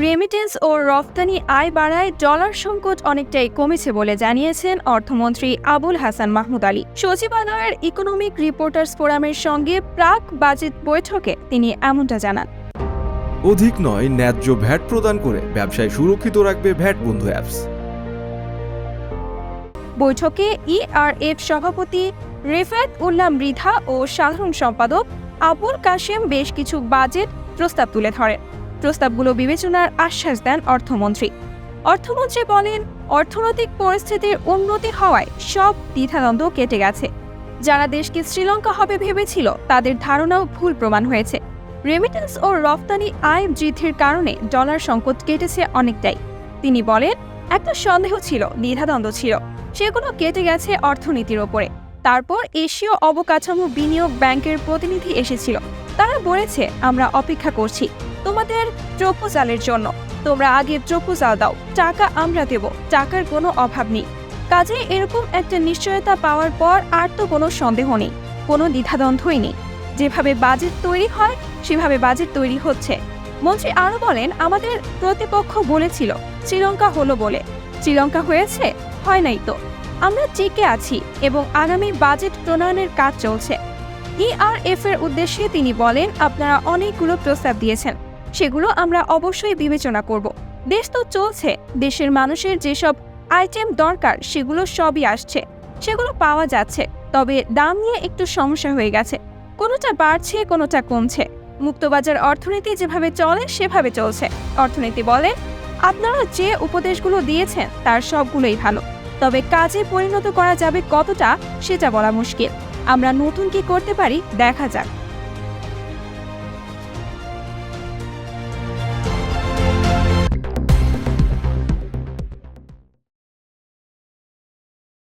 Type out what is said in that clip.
Remittance ও রফতানি আয় বাড়ায় ডলার সংকট অনেকটাই কমেছে বলে জানিয়েছেন অর্থমন্ত্রী আবুল হাসান মাহমুদ আলী। সচিবালয়ের ইকোনমিক রিপোর্টার্স ফোরামের সঙ্গে প্রাক বাজেট বৈঠকে তিনি এমনটা জানান। অধিক নয়, ন্যায্য ভ্যাট প্রদান করে ব্যবসায় সুরক্ষিত রাখবে ভ্যাট বন্ধু অ্যাপস। বৈঠকে ইআরএফ সভাপতি রেফায়েত উল্লাহ মৃধা ও সাধারণ সম্পাদক আবুল কাশেম বেশ কিছু বাজেট প্রস্তাব তুলে ধরেন। প্রস্তাবগুলো বিবেচনার আশ্বাস দেন অর্থমন্ত্রী। অর্থমন্ত্রী বলেন, অর্থনৈতিক পরিস্থিতির উন্নতি হওয়ায় সব দ্বিধাদ্বন্দ্ব কেটে গেছে। যারা দেশকে শ্রীলঙ্কা হবে ভেবেছিল তাদের ধারণাও ভুল প্রমাণ হয়েছে। রেমিটেন্স ও রফতানি আয় বৃদ্ধির কারণে ডলার সংকট কেটেছে অনেকটাই। তিনি বলেন, একটা সন্দেহ ছিল, দ্বিধাদ্বন্দ্ব ছিল, সেগুলো কেটে গেছে অর্থনীতির ওপরে। তারপর এশীয় অবকাঠামো বিনিয়োগ ব্যাংকের প্রতিনিধি এসেছিল। তারা বলেছে, আমরা অপেক্ষা করছি তোমাদের প্রপোজালের জন্য, তোমরা আগে প্রপোজাল দাও, টাকা আমরা দেব, টাকার কোনো অভাব নেই। কাজে এরকম একটা নিশ্চয়তা পাওয়ার পর আর তো কোনো সন্দেহ নেই, কোনো দ্বিধাদ্বন্দ্বই নেই। যেভাবে বাজেট তৈরি হয় সেভাবে বাজেট তৈরি হচ্ছে। মন্ত্রী আরও বলেন, আমাদের প্রতিপক্ষ বলেছিল শ্রীলঙ্কা হলো বলে, শ্রীলঙ্কা হয়েছে? হয় নাই তো। আমরা টিকে আছি এবং আগামী বাজেট প্রণয়নের কাজ চলছে। ইআরএফ এর উদ্দেশ্যে তিনি বলেন, আপনারা অনেকগুলো প্রস্তাব দিয়েছেন, সেগুলো আমরা অবশ্যই বিবেচনা করব। দেশ তো চলছে, দেশের মানুষের যেসব আইটেম দরকার সেগুলো সবই আসছে, সেগুলো পাওয়া যাচ্ছে। তবে দাম নিয়ে একটু সমস্যা হয়ে গেছে, কোনোটা বাড়ছে কোনোটা কমছে। মুক্তবাজার অর্থনীতি যেভাবে চলে সেভাবে চলছে। অর্থনীতি বলে, আপনারা যে উপদেশগুলো দিয়েছেন তার সবগুলোই ভালো, তবে কাজে পরিণত করা যাবে কতটা সেটা বলা মুশকিল। আমরা নতুন কি করতে পারি দেখা যাক।